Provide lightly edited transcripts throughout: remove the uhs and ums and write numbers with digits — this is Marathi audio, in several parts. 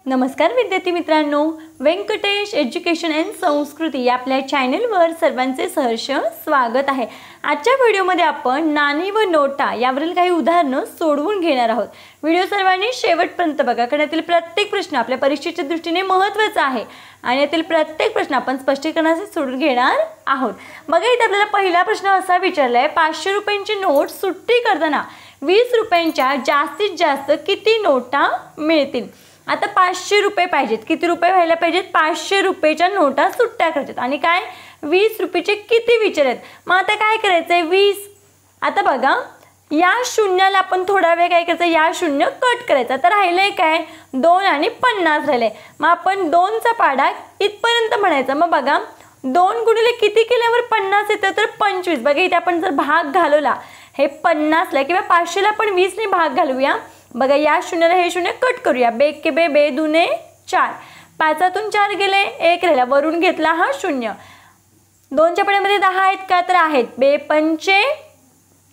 नमस्कार विद्यार्थी मित्रांनो, व्यंकटेश एज्युकेशन अँड संस्कृती या आपल्या चॅनलवर सर्वांचे सहर्ष स्वागत आहे। आजच्या व्हिडिओमध्ये आपण नाणी व नोटा यावरील काही उदाहरणे सोडवून घेणार आहोत। व्हिडिओ सर्वांनी शेवटपर्यंत बघा, कारण यातील प्रत्येक प्रश्न आपल्या परीक्षेच्या दृष्टीने महत्त्वाचा आहे आणि यातील प्रत्येक प्रश्न आपण स्पष्टीकरणासह सोडून घेणार आहोत। बघा, इथे आपल्याला पहिला प्रश्न असा विचारलाय, 500 रुपयांची नोट सुट्टी करताना 20 रुपयांच्या जास्तीत जास्त किती नोटा मिळतील। आता 500 रुपये पाहिजेत, किती रुपये व्हायला पाहिजेत, 500 रुपयाच्या नोटा सुट्ट्या करायच्यात आणि काय 20 रुपयाचे किती विचारत। मग आता काय करायचंय 20, आता बघा या शून्याला आपण थोडा वेळ काय करायचं, या शून्य कट करायचा, तर राहिलंय काय 2 आणि 50 राहिले। मग आपण 2चा पाढा इथपर्यंत म्हणायचा। मग बघा 2 गुणिले किती केल्यावर 50 येतं, तर 25। बघा इथे आपण जर भाग घालवला हे 50ला किंवा 500ला आपण 20 ने भाग घालूया। बघा या शून्याला हे शून्य कट करूया, बे के बे, बे दुने 4, 5तून 4 गेले, 1 राहिला, वरून घेतला हा शून्य। 2च्या पाढ्यामध्ये 10 आहेत का, तर आहेत, बे पंचे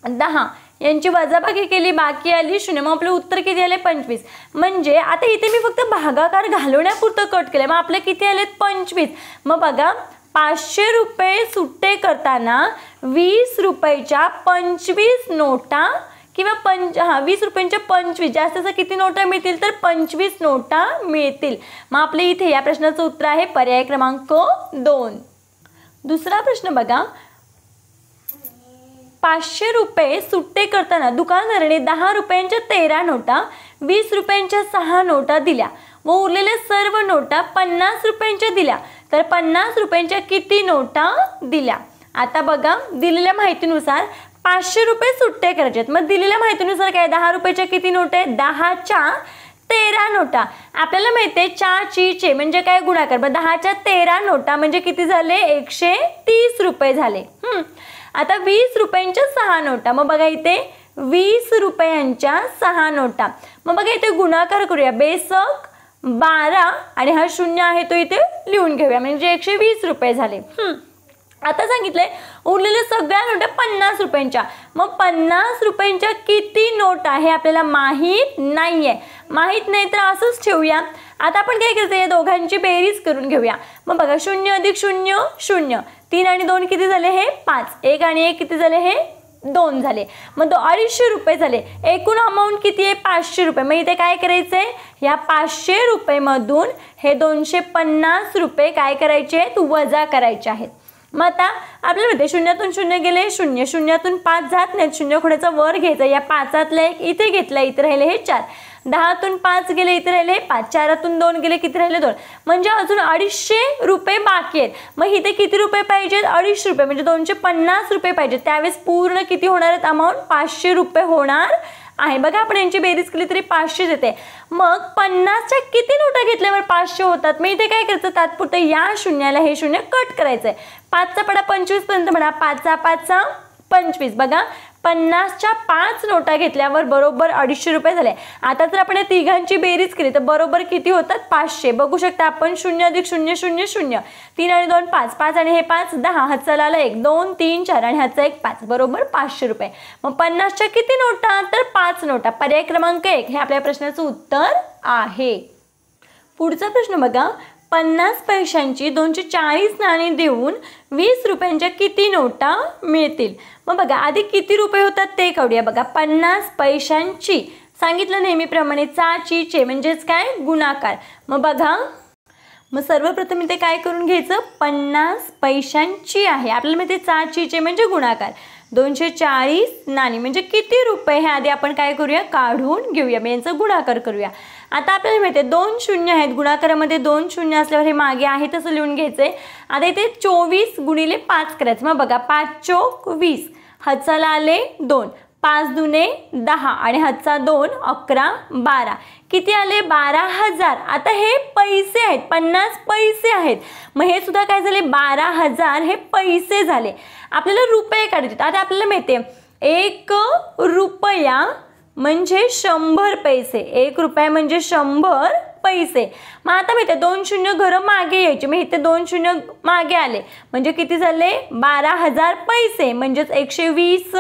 10, यांची वजाबाकी केली, बाकी आली शून्य। मग आपलं उत्तर किती आले 25। म्हणजे आता इथे मी फक्त भागाकार घालवण्यापुरतं कट केलं, मग आपले किती आलेत 25। मग बघा 500 रुपये सुट्टे करताना 20 रुपयाच्या 25 नोटा किंवा 20 रुपयांच्या 25 जास्तीत किती नोटा मिळतील, तर 25 नोटा मिळतील। मग आपले इथे या प्रश्नाचं उत्तर आहे पर्याय क्रमांक 2। दुसरा प्रश्न बघा, 500 रुपये सुट्टे करताना दुकानदाराने 10 रुपयांच्या 13 नोटा, 20 रुपयांच्या 6 नोटा दिल्या व उरलेल्या सर्व नोटा 50 रुपयांच्या दिल्या, तर 50 रुपयांच्या किती नोटा दिल्या। आता बघा दिलेल्या माहितीनुसार 500 रुपये सुट्टे करायचे, मग दिलेल्या माहितीनुसार काय 10 रुपयाच्या किती नोटा आहेत, 10च्या 13 नोटा। आपल्याला माहिती आहे 4 चे म्हणजे काय गुणाकार, मग 10च्या 13 नोटा म्हणजे किती झाले 130 रुपये झाले। आता 20 रुपयांच्या 6 नोटा, मग बघा इथे 20 रुपयांच्या 6 नोटा, मग बघा इथे गुणाकार करूया, बेसक 12 आणि हा शून्य आहे तो इथे लिहून घेऊया, म्हणजे 120 रुपये झाले। आता सांगितलंय उरलेल्या सगळ्या नोटा 50 रुपयांच्या, मग 50 रुपयांच्या किती नोटा हे आपल्याला माहीत नाहीये, माहीत नाही तर असंच ठेवूया। आता आपण काय करायचं, या दोघांची बेरीज करून घेऊया। मग बघा 0 अधिक 0 0, 3 आणि 2 किती झाले हे 5, 1 आणि 1 किती झाले हे 2 झाले, मग 250 रुपये झाले। एकूण अमाऊंट किती आहे 500 रुपये। मग इथे काय करायचंय, या 500 रुपये मधून हे 250 रुपये काय करायचे आहेत, वजा करायचे आहेत। मग आता आपल्याला माहिती आहे 0तून 0 गेले 0, 0तून 5 जात नाहीत, 0 खुण्याचा वर घ्यायचा, या 5तला 1 इथे घेतला, इथे राहिले हे 4, 10तून 5 गेले, इथे राहिले 5, 4तून 2 गेले, किती राहिले 2, म्हणजे अजून 250 रुपये बाकी आहेत। मग इथे किती रुपये पाहिजेत 250 रुपये, म्हणजे 250 रुपये पाहिजेत। त्यावेळेस पूर्ण किती होणार आहेत अमाऊंट 500 रुपये होणार आहे। बघा आपण यांची बेरीज केली तरी 500 येते। मग 50च्या किती नोटा घेतल्यावर 500 होतात, मग इथे काय करायचं, तात्पुरतं या शून्याला हे शून्य कट करायचंय। 5चा पाढा 25 पर्यंत म्हणा, 5चा 5चा 25, बघा 50च्या 5 नोटा घेतल्यावर बरोबर 250 रुपये झाले। आता जर आपण या तिघांची बेरीज केली तर बरोबर किती होतात 500। बघू शकता आपण 0 अधिक 0 0 0, 3 आणि 2 5, 5 आणि हे 5 10, हातचा आला 1 2 3 4 आणि हातचा 1 5, बरोबर 500 रुपये। मग 50च्या किती नोटा, तर 5 नोटा, पर्याय क्रमांक 1 हे आपल्या प्रश्नाचं उत्तर आहे। पुढचा प्रश्न बघा, 50 पैशांची 240 नाणी देऊन 20 रुपयांच्या किती नोटा मिळतील। मग बघा आधी किती रुपये होतात ते काढूया। बघा 50 पैशांची सांगितलं नेहमीप्रमाणे चे म्हणजेच काय गुणाकार। मग बघा मग सर्वप्रथम इथे काय करून घ्यायचं, 50 पैशांची आहे, आपल्याला माहिती चे म्हणजे गुणाकार, 240 नाणी म्हणजे किती रुपये हे आधी आपण काय करूया काढून घेऊया, मग यांचा गुणाकार करूया। आता आपल्याला माहिती आहे 2 शून्य आहेत, गुणाकारामध्ये 2 शून्य असल्यावर हे मागे आहे तसं लिहून घ्यायचंय। आता इथे 24 गुणिले 5 करायचं, मग बघा 5 चोक 20, हातचाला आले 2, 5 दुने 10 आणि हातचा 2 11 12, किती आले 12,000। आता हे पैसे आहेत, 50 पैसे आहेत, मग हे सुद्धा काय झाले 12,000 हे पैसे झाले। आपल्याला रुपये काढायचे, आता आपल्याला माहिती आहे 1 रुपया म्हणजे 100 पैसे, 1 रुपया म्हणजे 100 पैसे। मग आता माहिती आहे 2 शून्य घरं मागे यायचे, मग इथे 2 शून्य मागे आले म्हणजे किती झाले 12,000 पैसे, म्हणजेच 120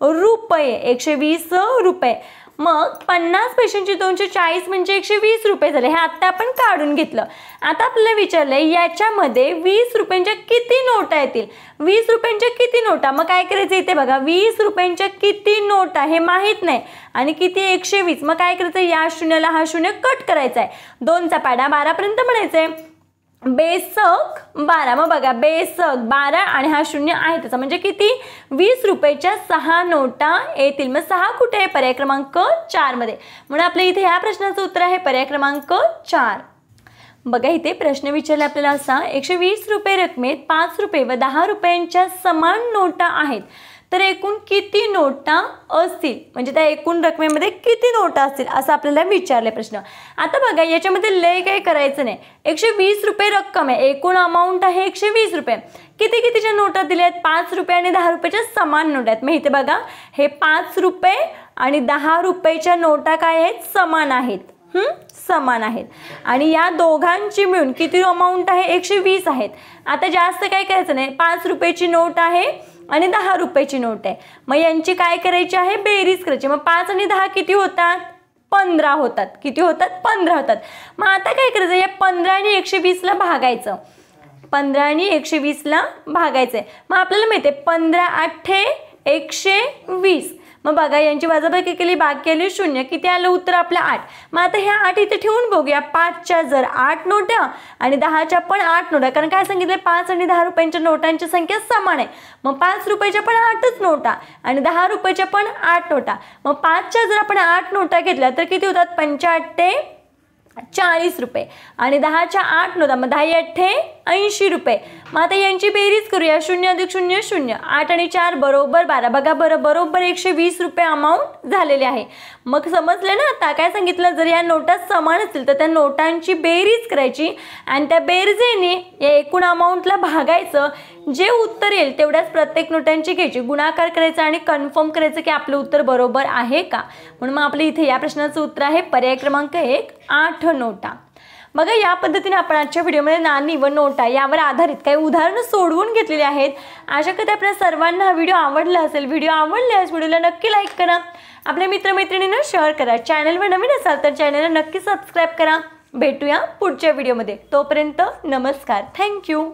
रुपये, 120 रुपये। मग 50 पैशांची 240 म्हणजे 120 रुपये झाले. हे आता आपण काढून घेतलं. आता आपल्याला विचारलंय याच्यामध्ये 20 रुपयांच्या किती नोटा येतील. 20 रुपयांच्या किती नोटा. मग काय करायचं इथे बघा 20 रुपयांच्या किती नोटा हे माहीत नाही आणि किती 120. मग काय करायचं या शून्याला हा शून्य कट करायचा आहे. 2चा पाढा 12 पर्यंत म्हणायचंय. बेसक 12. मग बघा बेसक 12 आणि हा शून्य आहे त्याचा म्हणजे किती 20 रुपयाच्या 6 नोटा येतील. मग 6 कुठे आहे पर्याय क्रमांक 4 मध्ये. म्हणून आपल्या इथे ह्या प्रश्नाचं उत्तर आहे पर्याय क्रमांक 4. बघा इथे प्रश्न विचारला आपल्याला असा 120 रुपये रकमेत 5 रुपये व 10 रुपयांच्या समान नोटा आहेत तर एकूण किती नोटा असतील. म्हणजे त्या एकूण रकमेमध्ये किती नोटा असतील असं आपल्याला विचारले प्रश्न. आता बघा याच्यामध्ये लय काही करायचं नाही. 120 रुपये रक्कम आहे. एकूण अमाऊंट आहे 120 रुपये. कितीच्या नोटा दिल्या आहेत 5 रुपये आणि 10 रुपयाच्या समान नोटा आहेत. मग इथे बघा हे 5 रुपये आणि 10 रुपयाच्या नोटा काय आहेत समान आहेत. समान आहेत आणि या दोघांची मिळून किती अमाऊंट आहे 120 आहेत. आता जास्त काय करायचं नाही. 5 रुपयाची नोट आहे आणि 10 रुपयाची नोट आहे. मग यांची काय करायची आहे बेरीज करायची. मग 5 आणि 10 किती होतात 15 होतात. किती होतात 15 होतात. मग आता काय करायचं या 15 आणि 120ला भागायचं. 15 आणि 120ला भागायचंय. मग आपल्याला माहिती आहे 15 8 120. मग बघा यांची वजाबाकी केली भाग केली 0 किती आलं उत्तर आपलं 8. मग आता ह्या 8 इथे ठेवून बघूया. 5च्या जर 8 नोटा आणि 10च्या पण 8 नोटा. कारण काय सांगितलं 5 आणि 10 रुपयांच्या नोटांची संख्या समान आहे. मग 5 रुपयाच्या पण 8च नोटा आणि 10 रुपयाच्या पण 8 नोटा. मग 5च्या जर आपण 8 नोटा घेतल्या तर किती होतात 5 8 40 रुपये आणि 10च्या 8 नोटा. मग 10 8 80 रुपये. मग आता यांची बेरीज करूया 0 अधिक 0 0. 8 आणि 4 बरोबर 12. बघा बरं बरोबर 120 रुपये अमाऊंट झालेले आहे. मग समजलं ना आता काय सांगितलं जर या नोटा समान असतील तर त्या नोटांची बेरीज करायची आणि त्या बेरजेने या एकूण अमाऊंटला भागायचं. जे उत्तर येईल तेवढ्याच प्रत्येक नोटांची घ्यायची गुणाकार करायचा आणि कन्फर्म करायचं की आपलं उत्तर बरोबर आहे का. म्हणून मग आपल्या इथे या प्रश्नाचं उत्तर आहे पर्याय क्रमांक 1 8 नोटा. बघा या पद्धतीने आपण आजच्या व्हिडिओमध्ये नाणी व नोटा यावर आधारित काही उदाहरणं सोडवून घेतलेली आहेत. आशा करते आपल्या सर्वांना हा व्हिडिओ आवडला असेल. व्हिडिओ आवडल्यास व्हिडिओला नक्की लाईक करा. आपल्या मित्रमैत्रिणींना शेअर करा. चॅनलवर नवीन असाल तर चॅनलला नक्की सबस्क्राईब करा. भेटूया पुढच्या व्हिडिओमध्ये. तोपर्यंत नमस्कार. थँक्यू.